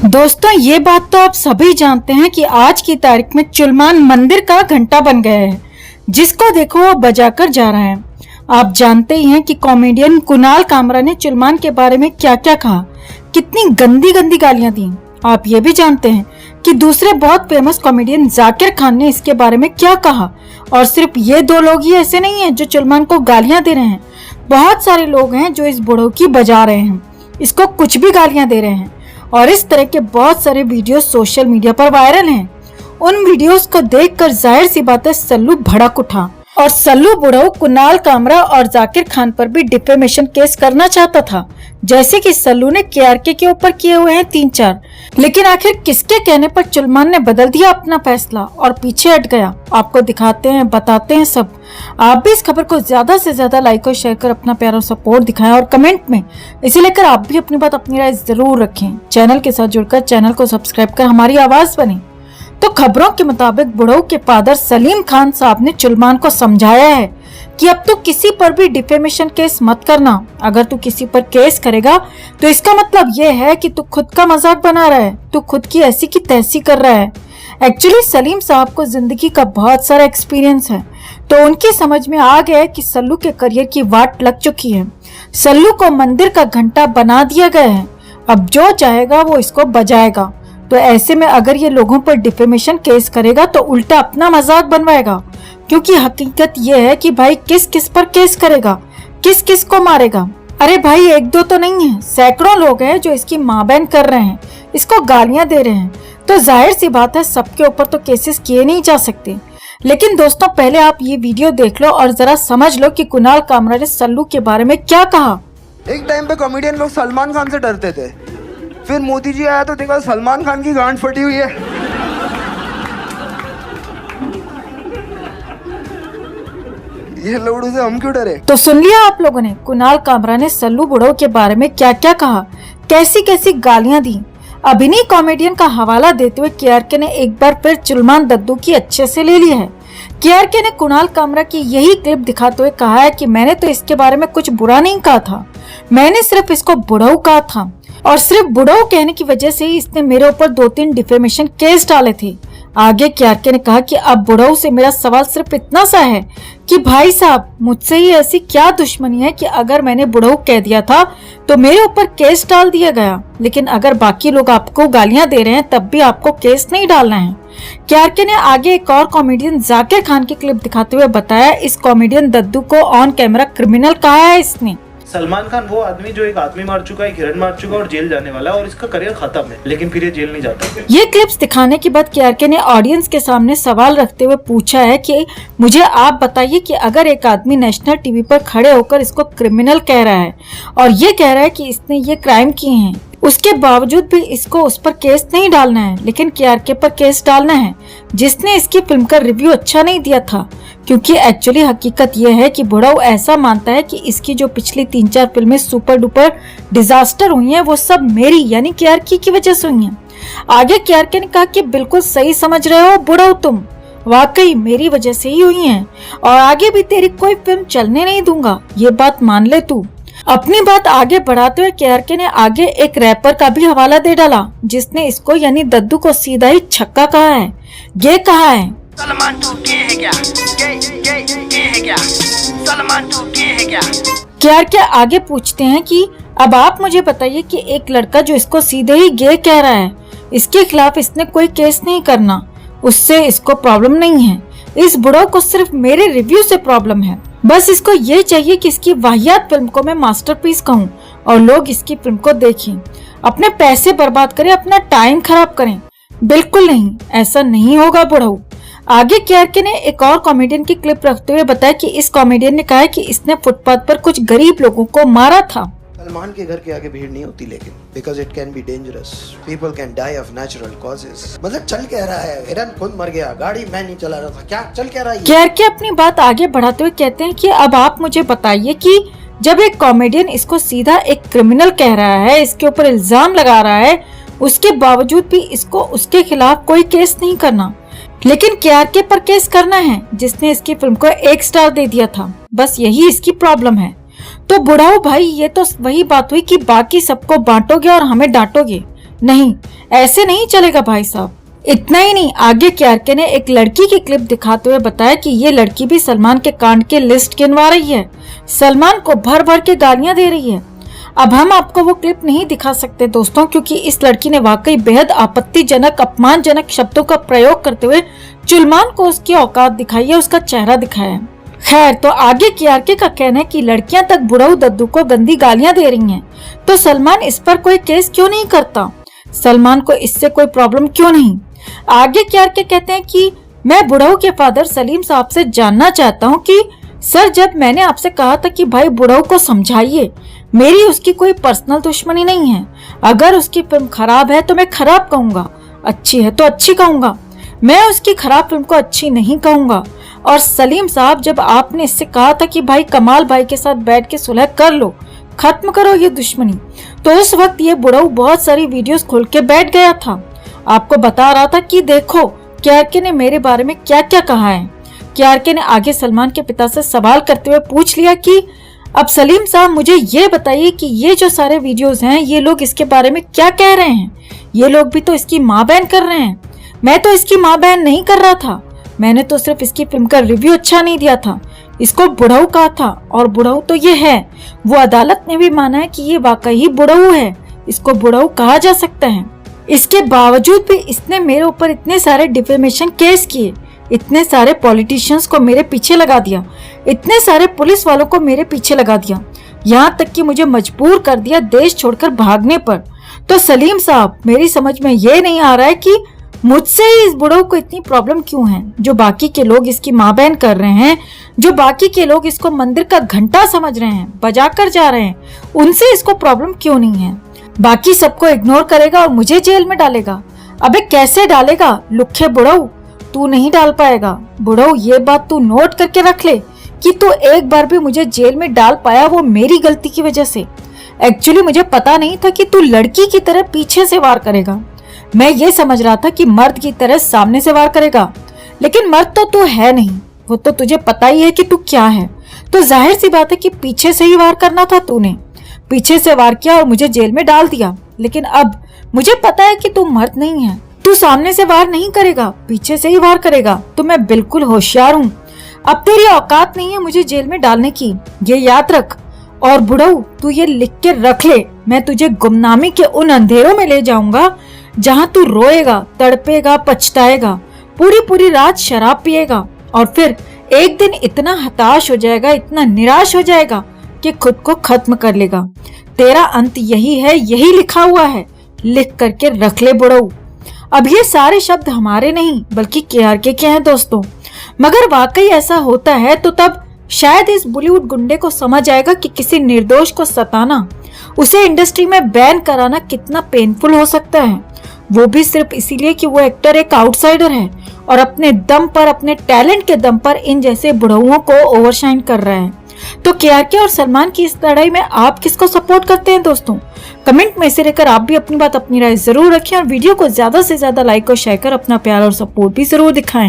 दोस्तों ये बात तो आप सभी जानते हैं कि आज की तारीख में चुलमान मंदिर का घंटा बन गया है। जिसको देखो वो बजाकर जा रहा है। आप जानते ही हैं कि कॉमेडियन कुणाल कामरा ने चुलमान के बारे में क्या क्या कहा, कितनी गंदी गंदी गालियां दी। आप ये भी जानते हैं कि दूसरे बहुत फेमस कॉमेडियन जाकिर खान ने इसके बारे में क्या कहा। और सिर्फ ये दो लोग ही ऐसे नहीं हैं जो चुलमान को गालियां दे रहे हैं, बहुत सारे लोग हैं जो इस बुढ़ो की बजा रहे हैं, इसको कुछ भी गालियां दे रहे हैं। और इस तरह के बहुत सारे वीडियोस सोशल मीडिया पर वायरल हैं। उन वीडियोस को देखकर जाहिर सी बात है सल्लू भड़क उठा और सल्लू बुढ़ऊ कुणाल कामरा और जाकिर खान पर भी डिफेमेशन केस करना चाहता था, जैसे कि सल्लू ने केआरके के ऊपर किए हुए हैं 3-4। लेकिन आखिर किसके कहने पर चुलमान ने बदल दिया अपना फैसला और पीछे हट गया। आपको दिखाते हैं, बताते हैं सब। आप भी इस खबर को ज्यादा से ज्यादा लाइक और शेयर कर अपना प्यारा सपोर्ट दिखाएं और कमेंट में इसे लेकर आप भी अपनी बात, अपनी राय जरूर रखें। चैनल के साथ जुड़कर चैनल को सब्सक्राइब कर हमारी आवाज बने। तो खबरों के मुताबिक बुढ़ऊ के फादर सलीम खान साहब ने चुलमान को समझाया है कि अब तू किसी पर भी डिफेमेशन केस मत करना। अगर तू किसी पर केस करेगा तो इसका मतलब ये है कि तू खुद का मजाक बना रहा है, तू खुद की ऐसी की तैसी कर रहा है। एक्चुअली सलीम साहब को जिंदगी का बहुत सारा एक्सपीरियंस है, तो उनकी समझ में आ गया कि सल्लू के करियर की वाट लग चुकी है। सल्लू को मंदिर का घंटा बना दिया गया है, अब जो चाहेगा वो इसको बजाएगा। तो ऐसे में अगर ये लोगों पर डिफेमेशन केस करेगा तो उल्टा अपना मजाक बनवाएगा, क्योंकि हकीकत ये है कि भाई किस किस पर केस करेगा, किस किस को मारेगा। अरे भाई एक दो तो नहीं है, सैकड़ों लोग हैं जो इसकी माँ बहन कर रहे हैं, इसको गालियां दे रहे हैं। तो जाहिर सी बात है सबके ऊपर तो केसेस किए नहीं जा सकते। लेकिन दोस्तों पहले आप ये वीडियो देख लो और जरा समझ लो कि कुणाल कामरा ने सल्लू के बारे में क्या कहा। एक टाइम पे कॉमेडियन लोग सलमान खान से डरते थे, फिर मोदी जी आया तो देखा सलमान खान की गांड फटी हुई है। ये लौड़ू से हम क्यों डरे। तो सुन लिया आप लोगों ने, कुणाल कामरा ने सल्लू बुढ़ऊ के बारे में क्या क्या कहा, कैसी कैसी गालियां दी। अभिनय कॉमेडियन का हवाला देते हुए केआरके ने एक बार फिर चुलमान दद्दू की अच्छे से ले ली है। केआरके ने कुणाल कामरा की यही क्लिप दिखाते हुए कहा है कि मैंने तो इसके बारे में कुछ बुरा नहीं कहा था, मैंने सिर्फ इसको बुढ़ऊ कहा था और सिर्फ बुढ़ऊ कहने की वजह से ही इसने मेरे ऊपर 2-3 डिफेमेशन केस डाले थे। आगे केआरके ने कहा कि अब बुढ़ऊ से मेरा सवाल सिर्फ इतना सा है कि भाई साहब मुझसे ही ऐसी क्या दुश्मनी है कि अगर मैंने बुढ़ऊ कह दिया था तो मेरे ऊपर केस डाल दिया गया, लेकिन अगर बाकी लोग आपको गालियां दे रहे हैं तब भी आपको केस नहीं डालना है। केआरके ने आगे एक और कॉमेडियन जाकिर खान की क्लिप दिखाते हुए बताया इस कॉमेडियन दद्दू को ऑन कैमरा क्रिमिनल कहा है इसने। सलमान खान वो आदमी जो एक आदमी मार चुका है, एक हिरण मार चुका है और जेल जाने वाला है और इसका करियर खत्म है, लेकिन फिर ये जेल नहीं जाता। ये क्लिप्स दिखाने के बाद केआरके ने ऑडियंस के सामने सवाल रखते हुए पूछा है कि मुझे आप बताइए कि अगर एक आदमी नेशनल टीवी पर खड़े होकर इसको क्रिमिनल कह रहा है और ये कह रहा है कि इसने ये क्राइम किए हैं, उसके बावजूद भी इसको उस पर केस नहीं डालना है, लेकिन केआरके पर केस डालना है जिसने इसकी फिल्म का रिव्यू अच्छा नहीं दिया था। क्योंकि एक्चुअली हकीकत यह है कि बुढ़ऊ ऐसा मानता है कि इसकी जो पिछली 3-4 फिल्में सुपर डुपर डिजास्टर हुई हैं वो सब मेरी यानी केआरके की वजह से हुई हैं। आगे केआरके ने कहा कि बिल्कुल सही समझ रहे हो बुढ़ऊ, तुम वाकई मेरी वजह से ही हुई हैं और आगे भी तेरी कोई फिल्म चलने नहीं दूंगा, ये बात मान ले तू। अपनी बात आगे बढ़ाते हुए केआरके ने आगे एक रैपर का भी हवाला दे डाला जिसने इसको यानी दद्दू को सीधा ही छक्का कहा है। ये कहा है सलमान तू के है क्या, के है क्या, सलमान तू के है क्या। केआरके आगे पूछते हैं कि अब आप मुझे बताइए कि एक लड़का जो इसको सीधे ही गे कह रहा है, इसके खिलाफ इसने कोई केस नहीं करना, उससे इसको प्रॉब्लम नहीं है। इस बुढ़ऊ को सिर्फ मेरे रिव्यू से प्रॉब्लम है, बस इसको ये चाहिए कि इसकी वाहियात फिल्म को मैं मास्टरपीस कहूँ और लोग इसकी फिल्म को देखें, अपने पैसे बर्बाद करें, अपना टाइम खराब करें। बिल्कुल नहीं, ऐसा नहीं होगा बुढ़ऊ। आगे केआरके ने एक और कॉमेडियन की क्लिप रखते हुए बताया कि इस कॉमेडियन ने कहा है कि इसने फुटपाथ पर कुछ गरीब लोगों को मारा था। सलमान के घर के आगे भीड़ नहीं होती, लेकिन because it can be dangerous, people can die of natural causes. मतलब चल कह रहा है, हिरन खुद मर गया, गाड़ी मैं नहीं चला रहा था, क्या चल कह रहा है। केआरके अपनी बात आगे बढ़ाते हुए कहते हैं कि अब आप मुझे बताइए कि जब एक कॉमेडियन इसको सीधा एक क्रिमिनल कह रहा है, इसके ऊपर इल्जाम लगा रहा है, उसके बावजूद भी इसको उसके खिलाफ कोई केस नहीं करना, लेकिन केआरके पर केस करना है जिसने इसकी फिल्म को 1 स्टार दे दिया था। बस यही इसकी प्रॉब्लम है। तो बुढ़ाओ भाई ये तो वही बात हुई कि बाकी सबको बांटोगे और हमें डांटोगे, नहीं, ऐसे नहीं चलेगा भाई साहब। इतना ही नहीं, आगे केआरके ने एक लड़की की क्लिप दिखाते हुए बताया कि ये लड़की भी सलमान के कांड के लिस्ट गिनवा रही है, सलमान को भर भर के गालियां दे रही है। अब हम आपको वो क्लिप नहीं दिखा सकते दोस्तों, क्योंकि इस लड़की ने वाकई बेहद आपत्तिजनक, अपमानजनक शब्दों का प्रयोग करते हुए जुल्मान को उसकी औकात दिखाई है, उसका चेहरा दिखाया है। खैर, तो आगे केआरके का कहना है कि लड़कियां तक बुढ़ऊ दद्दू को गंदी गालियां दे रही हैं, तो सलमान इस पर कोई केस क्यों नहीं करता? सलमान को इससे कोई प्रॉब्लम क्यों नहीं? आगे केआरके कहते हैं कि मैं बुढ़ऊ के फादर सलीम साहब से जानना चाहता हूं कि सर, जब मैंने आपसे कहा था कि भाई बुढ़ऊ को समझाइए, मेरी उसकी कोई पर्सनल दुश्मनी नहीं है। अगर उसकी फिल्म खराब है तो मैं खराब कहूंगा, अच्छी है तो अच्छी कहूंगा, मैं उसकी खराब फिल्म को अच्छी नहीं कहूंगा। और सलीम साहब, जब आपने इससे कहा था कि भाई कमाल भाई के साथ बैठ के सुलह कर लो, खत्म करो ये दुश्मनी, तो उस वक्त ये बुढ़ऊ बहुत सारी वीडियोस खोल के बैठ गया था, आपको बता रहा था कि देखो केआरके ने मेरे बारे में क्या क्या कहा है। केआरके ने आगे सलमान के पिता से सवाल करते हुए पूछ लिया कि अब सलीम साहब, मुझे ये बताइए कि ये जो सारे वीडियोस हैं, ये लोग इसके बारे में क्या कह रहे हैं? ये लोग भी तो इसकी माँ बहन कर रहे हैं, मैं तो इसकी माँ बहन नहीं कर रहा था, मैंने तो सिर्फ इसकी फिल्म का रिव्यू अच्छा नहीं दिया था, इसको बुढ़ऊ कहा था, और बुढ़ऊ तो ये है। वो अदालत ने भी माना है कि ये वाकई बुढ़ऊ है, इसको बुढ़ऊ कहा जा सकता है। इसके बावजूद भी इसने मेरे ऊपर इतने सारे डिफेमेशन केस किए, इतने सारे पॉलिटिशियंस को मेरे पीछे लगा दिया, इतने सारे पुलिस वालों को मेरे पीछे लगा दिया, यहाँ तक कि मुझे मजबूर कर दिया देश छोड़कर भागने पर। तो सलीम साहब, मेरी समझ में ये नहीं आ रहा है कि मुझसे ही इस बुढ़ऊ को इतनी प्रॉब्लम क्यों है? जो बाकी के लोग इसकी माँ बहन कर रहे हैं, जो बाकी के लोग इसको मंदिर का घंटा समझ रहे हैं, बजा कर जा रहे हैं, उनसे इसको प्रॉब्लम क्यों नहीं है? बाकी सबको इग्नोर करेगा और मुझे जेल में डालेगा। अबे कैसे डालेगा लुखे बुढ़ऊ? तू नहीं डाल पाएगा बुढ़ऊ, ये बात तू नोट करके रख ले कि तू एक बार भी मुझे जेल में डाल पाया वो मेरी गलती की वजह से। एक्चुअली मुझे पता नहीं था कि तू लड़की की तरह पीछे से वार करेगा, मैं ये समझ रहा था कि मर्द की तरह सामने से वार करेगा, लेकिन मर्द तो तू है नहीं, वो तो तुझे पता ही है कि तू क्या है। तो जाहिर सी बात है कि पीछे से ही वार करना था, तूने पीछे से वार किया और मुझे जेल में डाल दिया। लेकिन अब मुझे पता है कि तू मर्द नहीं है, तू सामने से वार नहीं करेगा, पीछे से ही वार करेगा। तो मैं बिल्कुल होशियार हूँ, अब तेरी औकात नहीं है मुझे जेल में डालने की, ये याद रख। और बुढ़ऊ, तू ये लिख के रख ले, मैं तुझे गुमनामी के उन अंधेरों में ले जाऊंगा जहाँ तू रोएगा, तड़पेगा, पछताएगा, पूरी पूरी रात शराब पिएगा, और फिर एक दिन इतना हताश हो जाएगा, इतना निराश हो जाएगा कि खुद को खत्म कर लेगा। तेरा अंत यही है, यही लिखा हुआ है, लिख करके रख ले बुढ़ऊ। अब ये सारे शब्द हमारे नहीं बल्कि केआरके के हैं दोस्तों। मगर वाकई ऐसा होता है तो तब शायद इस बॉलीवुड गुंडे को समझ आएगा कि किसी निर्दोष को सताना, उसे इंडस्ट्री में बैन कराना कितना पेनफुल हो सकता है, वो भी सिर्फ इसीलिए कि वो एक्टर एक आउटसाइडर है और अपने दम पर, अपने टैलेंट के दम पर इन जैसे बुढ़ऊओं को ओवरशाइन कर रहा है। तो केआरके और सलमान की इस लड़ाई में आप किसको सपोर्ट करते हैं दोस्तों? कमेंट में से रहकर आप भी अपनी बात, अपनी राय जरूर रखें और वीडियो को ज्यादा से ज्यादा लाइक और शेयर कर अपना प्यार और सपोर्ट भी जरूर दिखाएं।